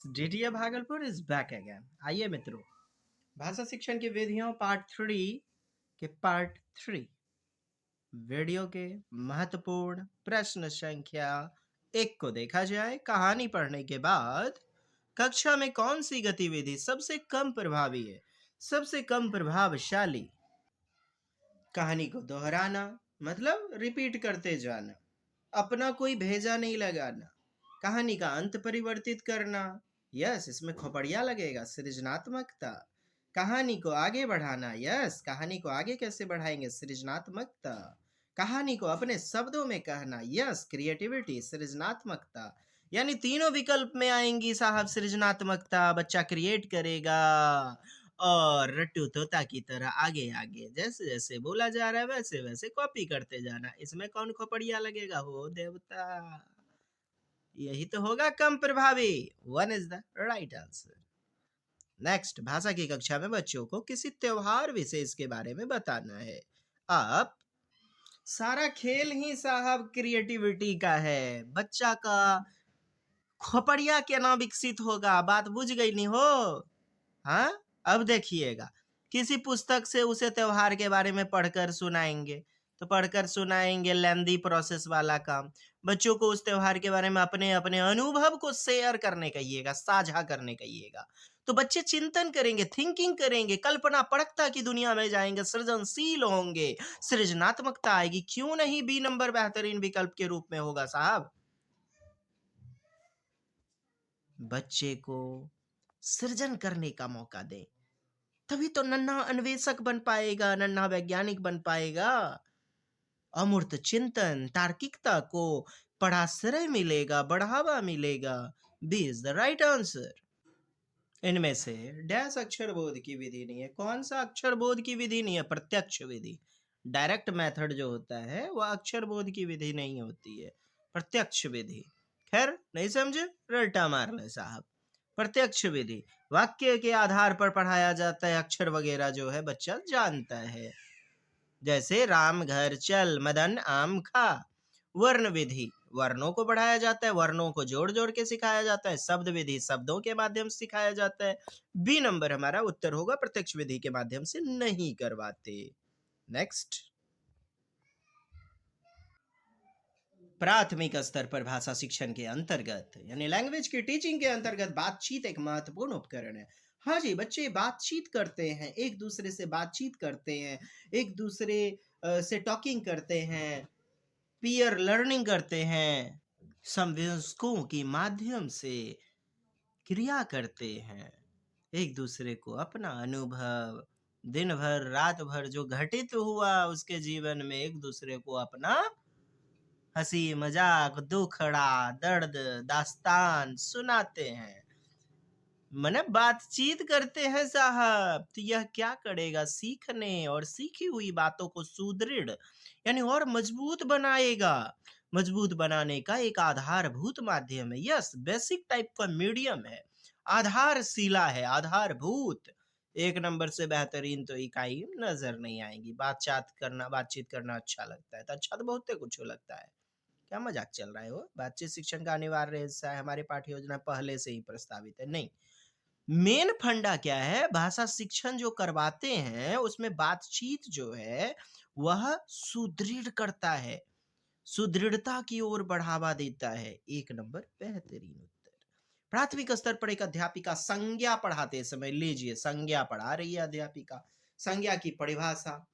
DTA Bhagalpur is back again. आइए मित्रों, भाषा शिक्षण की विधियों पार्ट थ्री वीडियो के महत्वपूर्ण प्रश्न संख्या 1 को देखा जाए। कहानी पढ़ने के बाद कक्षा में कौन सी गतिविधि सबसे कम प्रभावी है, सबसे कम प्रभावशाली? कहानी को दोहराना मतलब रिपीट करते जाना, अपना कोई भेजा नहीं लगाना, कहानी का अंत परिवर्तित करना। यस, इसमें खोपड़िया लगेगा, सृजनात्मकता। कहानी को आगे बढ़ाना। यस, कहानी को आगे कैसे बढ़ाएंगे? सृजनात्मकता। कहानी को अपने शब्दों में कहना। यस, क्रिएटिविटी, सृजनात्मकता। यानी तीनों विकल्प में आएंगी साहब। सृजनात्मकता, बच्चा क्रिएट करेगा और रट्टू तोता की तरह आगे आगे जैसे जैसे बोला जा रहा है वैसे वैसे कॉपी करते जाना। इसमें कौन खोपड़िया लगेगा? हो देवता, यही तो होगा कम प्रभावी। 1 is the right answer. Next, भाषा की कक्षा में बच्चों को किसी त्योहार विशेष के बारे में बताना है। अब सारा खेल ही साहब क्रिएटिविटी का है। बच्चा का खोपड़िया केना विकसित होगा, बात बुझ गई नहीं हो? हाँ, अब देखिएगा, किसी पुस्तक से उसे त्योहार के बारे में पढ़कर सुनाएंगे, तो पढ़कर सुनाएंगे लेंदी प्रोसेस वाला काम। बच्चों को उस त्योहार के बारे में अपने अपने अनुभव को शेयर करने कहिएगा, साझा करने कहिएगा, तो बच्चे चिंतन करेंगे, थिंकिंग करेंगे, कल्पना पड़कता की दुनिया में जाएंगे, सृजनशील होंगे, सृजनात्मकता आएगी। क्यों नहीं बी नंबर बेहतरीन विकल्प के रूप में होगा साहब? बच्चे को सृजन करने का मौका दें, तभी तो नन्हा अन्वेषक बन पाएगा, नन्हा वैज्ञानिक बन पाएगा। अमूर्त चिंतन, तार्किकता को पढ़ाश्रय मिलेगा, बढ़ावा मिलेगा। B is the right answer. इनमें से डैश अक्षर बोध की विधि नहीं है। कौन सा अक्षर बोध की विधि नहीं है? प्रत्यक्ष विधि। डायरेक्ट मेथड जो होता है वह अक्षर बोध की विधि नहीं होती है, प्रत्यक्ष विधि। खैर, नहीं समझे, रट्टा मार ले साहब। प्रत्यक्ष विधि वाक्य के आधार पर पढ़ाया जाता है, अक्षर वगैरह जो है बच्चा जानता है। जैसे राम घर चल, मदन आम खा। वर्ण विधि, वर्णों को पढ़ाया जाता है, वर्णों को जोड़ जोड़ के सिखाया जाता है। शब्द विधि, शब्दों के माध्यम से सिखाया जाता है। बी नंबर हमारा उत्तर होगा, प्रत्यक्ष विधि के माध्यम से नहीं करवाते। नेक्स्ट, प्राथमिक स्तर पर भाषा शिक्षण के अंतर्गत यानी लैंग्वेज की टीचिंग के अंतर्गत बातचीत एक महत्वपूर्ण उपकरण है। हाँ जी, बच्चे बातचीत करते हैं, एक दूसरे से बातचीत करते हैं, एक दूसरे से टॉकिंग करते हैं, पीयर लर्निंग करते हैं, संवेदकों के माध्यम से क्रिया करते हैं। एक दूसरे को अपना अनुभव, दिन भर रात भर जो घटित हुआ उसके जीवन में एक दूसरे को अपना हंसी मजाक, दुखड़ा, दर्द, दास्तान सुनाते हैं, मने बातचीत करते हैं साहब। तो यह क्या करेगा? सीखने और सीखी हुई बातों को सुदृढ़ यानी और मजबूत बनाएगा। मजबूत बनाने का एक आधारभूत माध्यम है। यस, बेसिक टाइप का मीडियम है, आधारशिला है, आधारभूत। 1 नंबर से बेहतरीन तो इकाई नजर नहीं आएगी। बातचीत करना अच्छा लगता है तो अच्छा तो बहुत कुछ लगता है। क्या मजाक चल रहा है? वो बातचीत शिक्षण का अनिवार्य हिस्सा है, हमारी पाठ्य योजना पहले से ही प्रस्तावित है। नहीं, मेन फंडा क्या है? भाषा शिक्षण जो करवाते हैं उसमें बातचीत जो है वह सुदृढ़ करता है, सुदृढ़ता की ओर बढ़ावा देता है। 1 नंबर बेहतरीन उत्तर। प्राथमिक स्तर पर एक अध्यापिका संज्ञा पढ़ाते समय, लीजिए संज्ञा पढ़ा रही है अध्यापिका, संज्ञा की परिभाषा,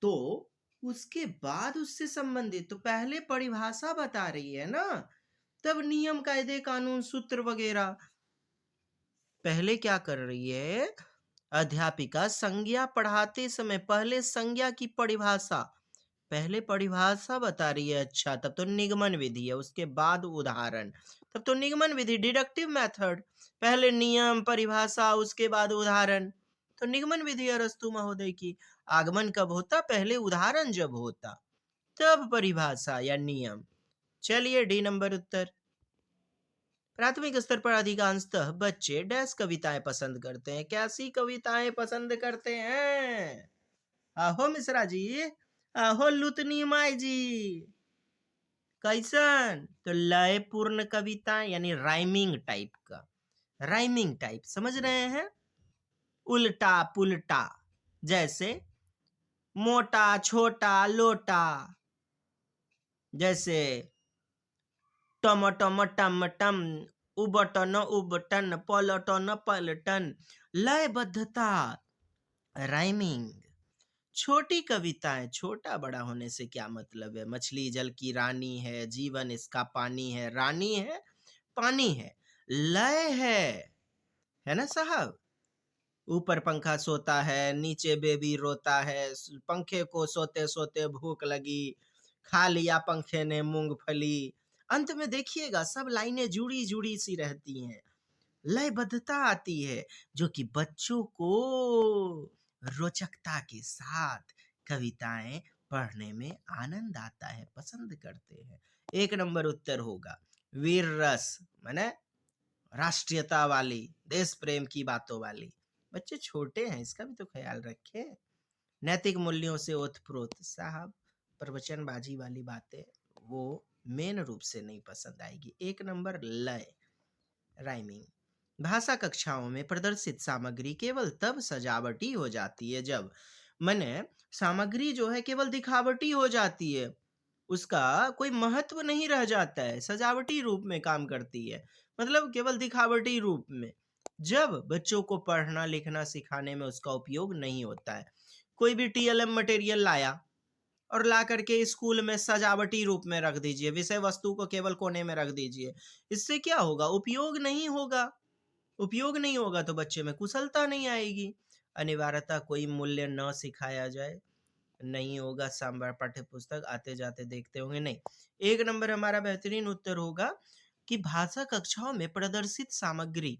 तो उसके बाद उससे संबंधित तो पहले परिभाषा बता रही है ना, तब नियम कायदे कानून सूत्र वगैरह। पहले क्या कर रही है अध्यापिका? संज्ञा पढ़ाते समय पहले संज्ञा की परिभाषा, पहले परिभाषा बता रही है। अच्छा, तब तो निगमन विधि है, उसके बाद उदाहरण, तब तो निगमन विधि, डिडक्टिव मेथड। पहले नियम परिभाषा उसके बाद उदाहरण, तो निगमन विधि अरस्तु महोदय की। आगमन कब होता? पहले उदाहरण जब होता तब परिभाषा या नियम। चलिए, डी नंबर उत्तर। प्राथमिक स्तर पर अधिकांशतः बच्चे डैश कविताएं पसंद करते हैं। कैसी कविताएं पसंद करते हैं? आहो मिश्रा जी, आहो लुतनी माई जी, कैसन? तो लय पूर्ण कविता यानी राइमिंग टाइप का। राइमिंग टाइप समझ रहे हैं? उल्टा पुल्टा, जैसे मोटा छोटा लोटा, जैसे टमाटम टमटम, उबटन उबटन, पलटन पलटन। लयबद्धता, राइमिंग। छोटी कविताएं, छोटा बड़ा होने से क्या मतलब है? मछली जल की रानी है, जीवन इसका पानी है, रानी है पानी है, लय है ना साहब? ऊपर पंखा सोता है, नीचे बेबी रोता है, पंखे को सोते सोते भूख लगी, खा लिया पंखे ने मूंगफली। अंत में देखिएगा सब लाइनें जुड़ी जुड़ी सी रहती हैं, लयबद्धता आती है, जो कि बच्चों को रोचकता के साथ कविताएं पढ़ने में आनंद आता है, पसंद करते हैं। एक नंबर उत्तर होगा वीर रस, माने राष्ट्रीयता वाली, देश प्रेम की बातों वाली। बच्चे छोटे हैं, इसका भी तो ख्याल रखें। नैतिक मूल्यों से ओतप्रोत, साहब प्रवचनबाजी वाली बातें वो मेन रूप से नहीं पसंद आएगी। एक नंबर लय, राइमिंग। भाषा कक्षाओं में प्रदर्शित सामग्री केवल तब सजावटी हो जाती है जब, माने सामग्री जो है केवल दिखावटी हो जाती है, उसका कोई महत्व नहीं रह जाता है, सजावटी रूप में काम करती है, मतलब केवल दिखावटी रूप में, जब बच्चों को पढ़ना लिखना सिखाने में उसका उपयोग नहीं होता है। कोई भी टीएलएम मटेरियल लाया और ला करके स्कूल में सजावटी रूप में रख दीजिए, विषय वस्तु को केवल कोने में रख दीजिए, इससे क्या होगा? उपयोग नहीं होगा। उपयोग नहीं होगा तो बच्चे में कुशलता नहीं आएगी। अनिवार्यता कोई मूल्य न सिखाया जाए, नहीं होगा पाठ्य पुस्तक आते जाते देखते होंगे, नहीं। एक नंबर हमारा बेहतरीन उत्तर होगा कि भाषा कक्षाओं में प्रदर्शित सामग्री,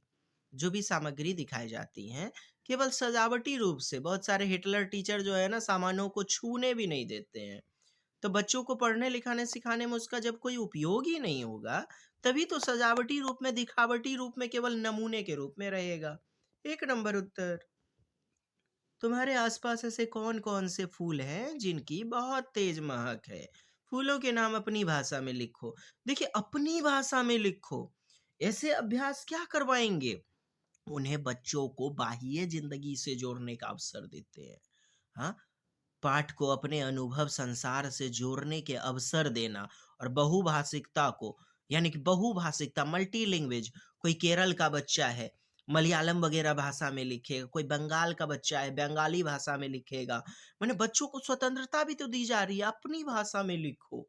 जो भी सामग्री दिखाई जाती हैं, केवल सजावटी रूप से। बहुत सारे हिटलर टीचर जो है ना, सामानों को छूने भी नहीं देते हैं। तो बच्चों को पढ़ने लिखाने सिखाने में उसका जब कोई उपयोग ही नहीं होगा, तभी तो सजावटी रूप में, दिखावटी रूप में, केवल नमूने के रूप में रहेगा। एक नंबर उत्तर। तुम्हारे आसपास ऐसे कौन कौन से फूल हैं जिनकी बहुत तेज महक है? फूलों के नाम अपनी भाषा में लिखो। देखिए, अपनी भाषा में लिखो। ऐसे अभ्यास क्या करवाएंगे? उन्हें बच्चों को बाह्य जिंदगी से जोड़ने का अवसर देते हैं। हाँ, पाठ को अपने अनुभव संसार से जोड़ने के अवसर देना, और बहुभाषिकता को, यानी कि बहुभाषिकता, मल्टी लैंग्वेज, कोई केरल का बच्चा है मलयालम वगैरह भाषा में लिखेगा, कोई बंगाल का बच्चा है बंगाली भाषा में लिखेगा। मैंने बच्चों को स्वतंत्रता भी तो दी जा रही है, अपनी भाषा में लिखो।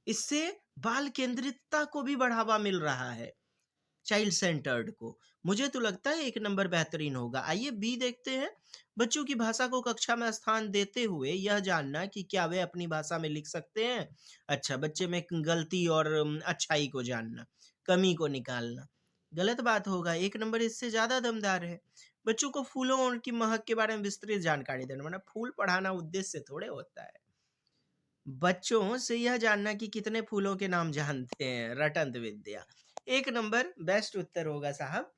इससे बाल केंद्रितता को भी बढ़ावा मिल रहा है, चाइल्ड सेंटर्ड को। मुझे तो लगता है एक नंबर बेहतरीन होगा। आइए बी देखते हैं। बच्चों की भाषा को कक्षा में स्थान देते हुए यह जानना कि क्या वे अपनी भाषा में लिख सकते हैं। अच्छा, बच्चे में गलती और अच्छाई को जानना, कमी को निकालना। गलत बात होगा, एक नंबर इससे ज्यादा दमदार है। बच्चों को फूलों और उनकी महक के बारे में विस्तृत जानकारी देना, वरना फूल पढ़ाना उद्देश्य थोड़े होता है। बच्चों से यह जानना कि कितने फूलों के नाम जानते हैं, रटंत विद्या। एक नंबर बेस्ट उत्तर होगा साहब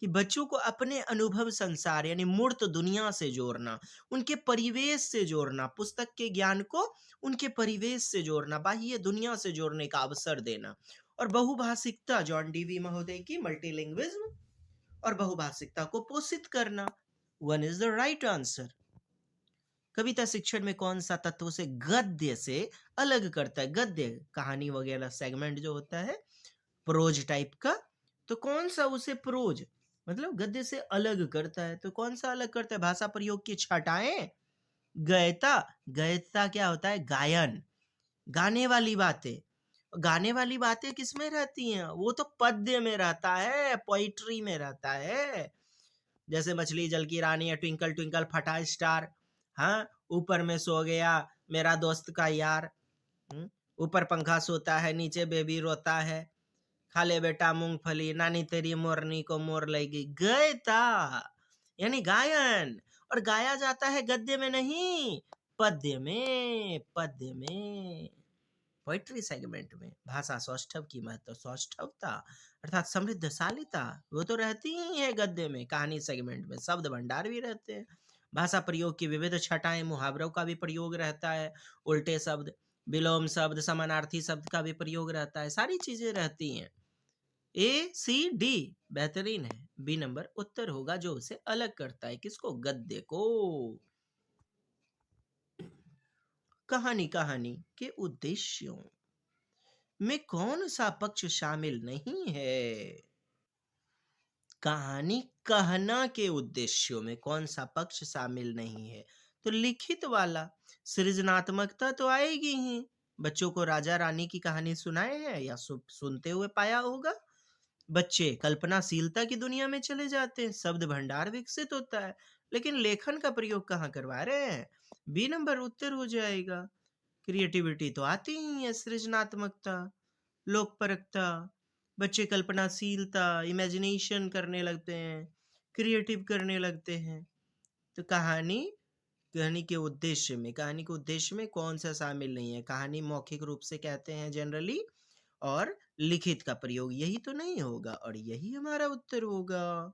कि बच्चों को अपने अनुभव संसार यानी मूर्त दुनिया से जोड़ना, उनके परिवेश से जोड़ना, पुस्तक के ज्ञान को उनके परिवेश से जोड़ना, बाह्य दुनिया से जोड़ने का अवसर देना। और बहुभाषिकता, जॉन डीवी महोदय की मल्टीलिंग्विज्म और बहुभाषिकता को पोषित करना। One is the right answer. कविता शिक्षण में कौन सा तत्व से गद्य से अलग करता है? गद्य कहानी वगैरह सेगमेंट जो होता है प्रोज टाइप का, तो कौन सा उसे प्रोज मतलब गद्य से अलग करता है? तो कौन सा अलग करता है? भाषा प्रयोग की छटाएं, गयता। गयता क्या होता है? गायन, गाने वाली बातें। गाने वाली बातें किस में रहती हैं? वो तो पद्य में रहता है, पोइट्री में रहता है। जैसे मछली जल की रानी या ट्विंकल ट्विंकल फटा स्टार। हाँ, ऊपर में सो गया मेरा दोस्त का यार। ऊपर पंखा सोता है, नीचे बेबी रोता है, खा ले बेटा मूंगफली, नानी तेरी मोरनी को मोर लेगी। गयता यानी गायन, और गाया जाता है गद्य में नहीं, पद्य में, पद्य में, पोइट्री सेगमेंट में। भाषा सौष्ठव की महत्व, सौष्ठवता अर्थात समृद्धशालीता, वो तो रहती ही है गद्य में। कहानी सेगमेंट में शब्द भंडार भी रहते हैं। भाषा प्रयोग की विविध छटाएं, मुहावरों का भी प्रयोग रहता है, उल्टे शब्द, विलोम शब्द, समानार्थी शब्द का भी प्रयोग रहता है, सारी चीजें रहती हैं। ए सी डी बेहतरीन है। बी नंबर उत्तर होगा जो उसे अलग करता है, किसको? गद्य को। कहानी के उद्देश्यों में कौन सा पक्ष शामिल नहीं है? कहानी कहना के उद्देश्यों में कौन सा पक्ष शामिल नहीं है? तो लिखित वाला। सृजनात्मकता तो आएगी ही। बच्चों को राजा रानी की कहानी सुनाए हैं या सुनते हुए पाया होगा। बच्चे कल्पनाशीलता की दुनिया में चले जाते हैं, शब्द भंडार विकसित होता है, लेकिन लेखन का प्रयोग कहाँ करवा रहे हैं? बी नंबर उत्तर हो जाएगा। क्रिएटिविटी तो आती ही है, सृजनात्मकता, लोकपरकता, बच्चे कल्पनाशीलता, इमेजिनेशन करने लगते हैं, क्रिएटिव करने लगते हैं। तो कहानी के उद्देश्य में कौन सा शामिल नहीं है? कहानी मौखिक रूप से कहते हैं जनरली, और लिखित का प्रयोग यही तो नहीं होगा, और यही हमारा उत्तर होगा।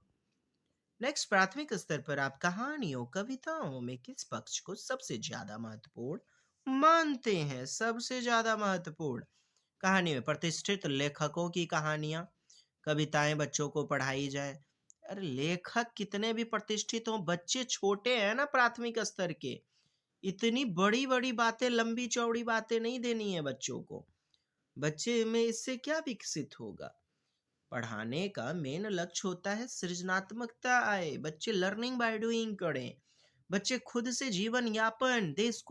नेक्स्ट, प्राथमिक स्तर पर आप कहानियों कविताओं में किस पक्ष को सबसे ज्यादा महत्वपूर्ण मानते हैं? सबसे ज्यादा महत्वपूर्ण कहानी में प्रतिष्ठित लेखकों की कहानियां, कविताएं बच्चों को पढ़ाई जाए। अरे लेखक कितने भी प्रतिष्ठित हों, बच्चे छोटे हैं ना प्राथमिक स्तर के, इतनी बड़ी बड़ी बातें, लंबी चौड़ी बातें नहीं देनी है बच्चों को। बच्चे में इससे क्या विकसित होगा? पढ़ाने का मेन लक्ष्य होता है सृजनात्मकता आए, बच्चे लर्निंग बाय डूइंग करें, बच्चे खुद से जीवन यापन, देश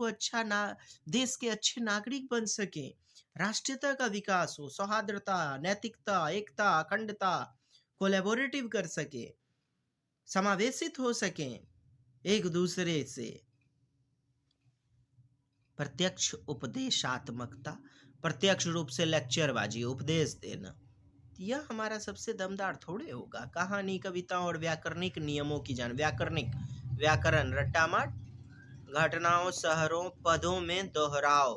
के अच्छे नागरिक बन सके, राष्ट्रीयता का विकास हो, सौहार्दता, नैतिकता, एकता, अखंडता, कोलैबोरेटिव कर सके, समावेशित हो सके एक दूसरे से। प्रत्यक्ष उपदेशात्मकता, प्रत्यक्ष रूप से लेक्चरबाजी, उपदेश देना, यह हमारा सबसे दमदार थोड़े होगा। कहानी, कविताओं और व्याकरणिक नियमों की व्याकरण, रट्टामाट, घटनाओं, शहरों, पदों में दोहराव।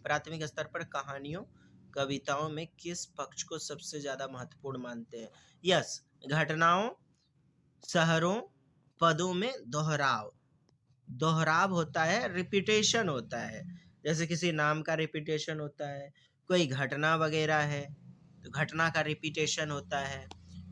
प्राथमिक स्तर पर कहानियों कविताओं में किस पक्ष को सबसे ज्यादा महत्वपूर्ण मानते हैं? यस, घटनाओं, शहरों, पदों में दोहराव होता है, रिपीटेशन होता है। जैसे किसी नाम का रिपीटेशन होता है, कोई घटना वगैरह है तो घटना का रिपीटेशन होता है।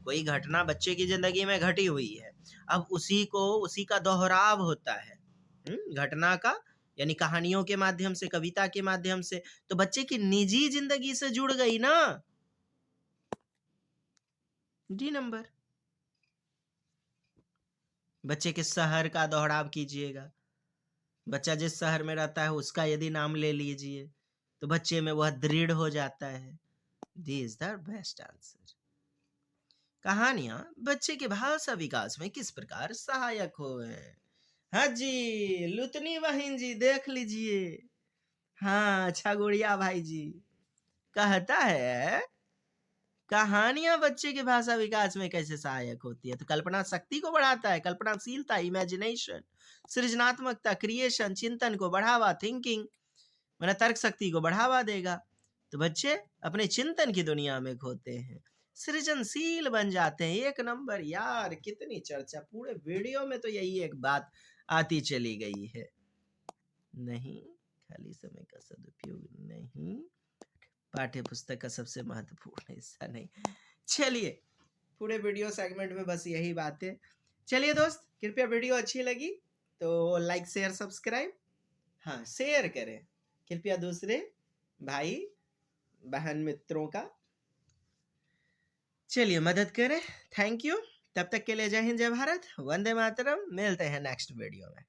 कोई घटना बच्चे की जिंदगी में घटी हुई है, अब उसी का दोहराव होता है घटना का, यानी कहानियों के माध्यम से, कविता के माध्यम से, तो बच्चे की निजी जिंदगी से जुड़ गई ना। D number. बच्चे के शहर का दोहराव कीजिएगा, बच्चा जिस शहर में रहता है उसका यदि नाम ले लीजिए तो बच्चे में वह दृढ़ हो जाता है। This is the best answer. कहानियां बच्चे के भाषा विकास में किस प्रकार सहायक हुए? हाँ जी, लुतनी बहन जी देख लीजिए। हाँ, छगुड़िया भाई जी कहता है कहानियां बच्चे के भाषा विकास में कैसे सहायक होती है? तो कल्पना शक्ति को बढ़ाता है, कल्पनाशीलता, इमेजिनेशन, सृजनात्मकता, क्रिएशन, चिंतन को बढ़ावा, थिंकिंग, मैंने तर्क शक्ति को बढ़ावा देगा, तो बच्चे अपने चिंतन की दुनिया में खोते हैं, सृजनशील बन जाते हैं। एक नंबर यार, कितनी चर्चा, पूरे वीडियो में तो यही एक बात आती चली गई है। नहीं, खाली समय का सदुपयोग नहीं, पाठ्य पुस्तक का सबसे महत्वपूर्ण हिस्सा नहीं। चलिए, पूरे वीडियो सेगमेंट में बस यही बात है। चलिए दोस्त, कृपया वीडियो अच्छी लगी तो लाइक, शेयर, सब्सक्राइब, हाँ शेयर करें कृपया दूसरे भाई बहन मित्रों का। चलिए मदद करें। Thank you. तब तक के लिए जय हिंद, जय भारत, वंदे मातरम। मिलते हैं नेक्स्ट वीडियो में।